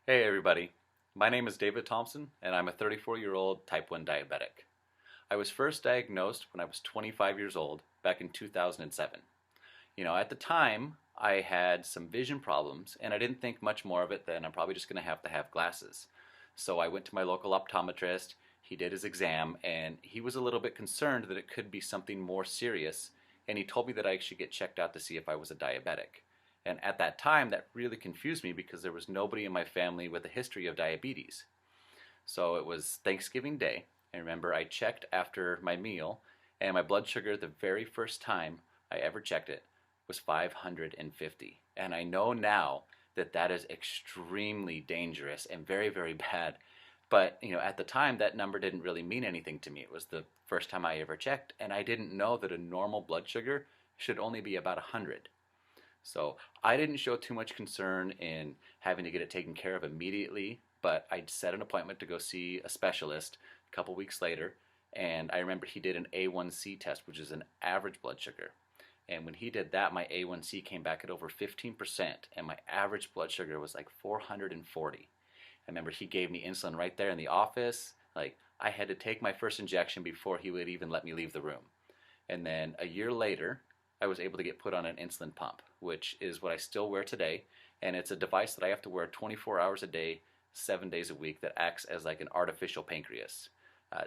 Hey everybody, my name is David Thompson and I'm a 34-year-old type 1 diabetic. I was first diagnosed when I was 25 years old back in 2007. At the time I had some vision problems and I didn't think much more of it than I'm probably just going to have glasses. So I went to my local optometrist, he did his exam and he was a little bit concerned that it could be something more serious and he told me that I should get checked out to see if I was a diabetic. And at that time, that really confused me because there was nobody in my family with a history of diabetes. So it was Thanksgiving Day. I remember I checked after my meal, and my blood sugar the very first time I ever checked it was 550. And I know now that that is extremely dangerous and very, very bad. But, at the time, that number didn't really mean anything to me. It was the first time I ever checked, and I didn't know that a normal blood sugar should only be about 100. So I didn't show too much concern in having to get it taken care of immediately, but I set an appointment to go see a specialist a couple weeks later, and I remember he did an A1C test, which is an average blood sugar. And when he did that, my A1C came back at over 15%, and my average blood sugar was like 440. I remember he gave me insulin right there in the office. Like, I had to take my first injection before he would even let me leave the room. And then a year later, I was able to get put on an insulin pump, which is what I still wear today. And it's a device that I have to wear 24 hours a day, 7 days a week, that acts as like an artificial pancreas.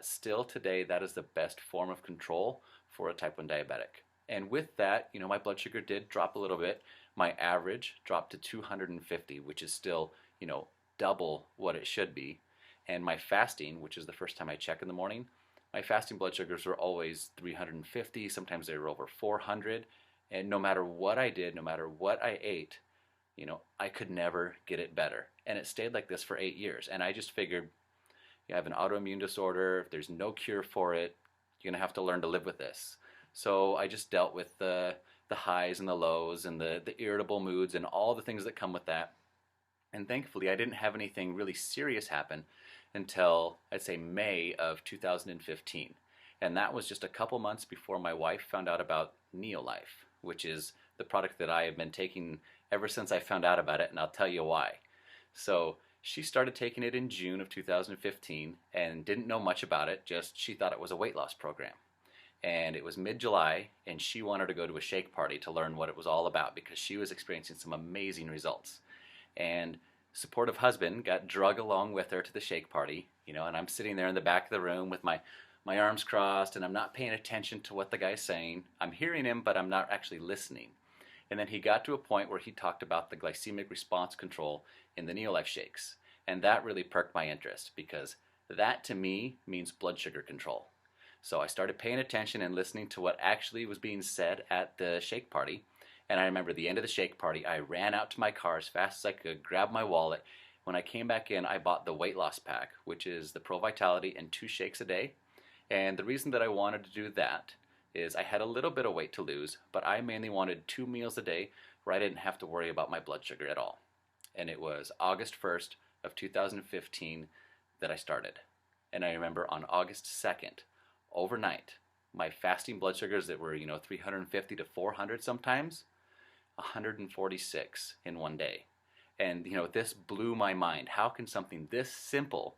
Still today, that is the best form of control for a type 1 diabetic. And with that, my blood sugar did drop a little bit. My average dropped to 250, which is still, double what it should be. And my fasting, which is the first time I check in the morning, my fasting blood sugars were always 350, sometimes they were over 400, and no matter what I did, no matter what I ate, I could never get it better. And it stayed like this for 8 years. And I just figured, you have an autoimmune disorder, if there's no cure for it, you're going to have to learn to live with this. So I just dealt with the highs and the lows and the irritable moods and all the things that come with that. And thankfully, I didn't have anything really serious happen until, I'd say, May of 2015. And that was just a couple months before my wife found out about Neolife, which is the product that I have been taking ever since I found out about it, and I'll tell you why. So she started taking it in June of 2015 and didn't know much about it, just she thought it was a weight loss program. And it was mid-July, and she wanted to go to a shake party to learn what it was all about because she was experiencing some amazing results. And supportive husband got drug along with her to the shake party, and I'm sitting there in the back of the room with my arms crossed and I'm not paying attention to what the guy's saying. I'm hearing him, but I'm not actually listening. And then he got to a point where he talked about the glycemic response control in the Neolife shakes. And that really perked my interest because that to me means blood sugar control. So I started paying attention and listening to what actually was being said at the shake party. And I remember the end of the shake party, I ran out to my car as fast as I could, grabbed my wallet. When I came back in, I bought the weight loss pack, which is the Pro Vitality and 2 shakes a day. And the reason that I wanted to do that is I had a little bit of weight to lose, but I mainly wanted 2 meals a day where I didn't have to worry about my blood sugar at all. And it was August 1st of 2015 that I started. And I remember on August 2nd, overnight, my fasting blood sugars that were, 350 to 400 sometimes, 146 in one day. And, this blew my mind. How can something this simple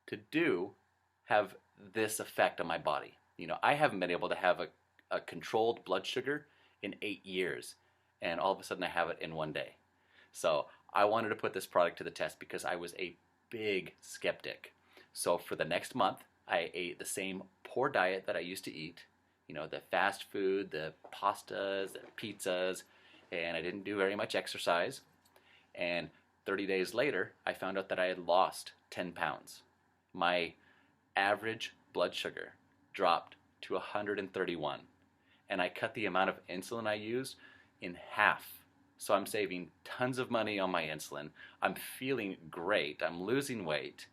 to do have this effect on my body? I haven't been able to have a controlled blood sugar in 8 years, and all of a sudden I have it in one day. So I wanted to put this product to the test because I was a big skeptic. So for the next month, I ate the same poor diet that I used to eat, the fast food, the pastas, the pizzas, and I didn't do very much exercise. And 30 days later, I found out that I had lost 10 pounds. My average blood sugar dropped to 131, and I cut the amount of insulin I used in half. So I'm saving tons of money on my insulin. I'm feeling great. I'm losing weight.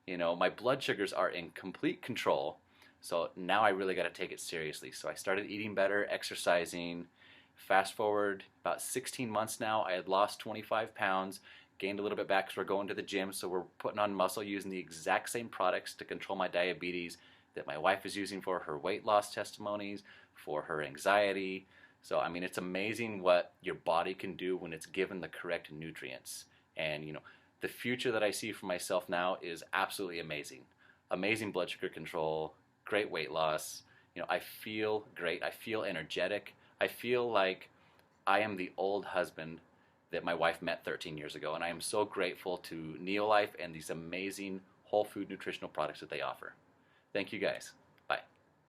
My blood sugars are in complete control. So now I really got to take it seriously. So I started eating better, exercising. Fast forward about 16 months now, I had lost 25 pounds, gained a little bit back because we're going to the gym, so we're putting on muscle using the exact same products to control my diabetes that my wife is using for her weight loss testimonies, for her anxiety. So, it's amazing what your body can do when it's given the correct nutrients. And, The future that I see for myself now is absolutely amazing. Amazing blood sugar control, great weight loss. I feel great. I feel energetic. I feel like I am the old husband that my wife met 13 years ago, and I am so grateful to Neolife and these amazing whole food nutritional products that they offer. Thank you guys.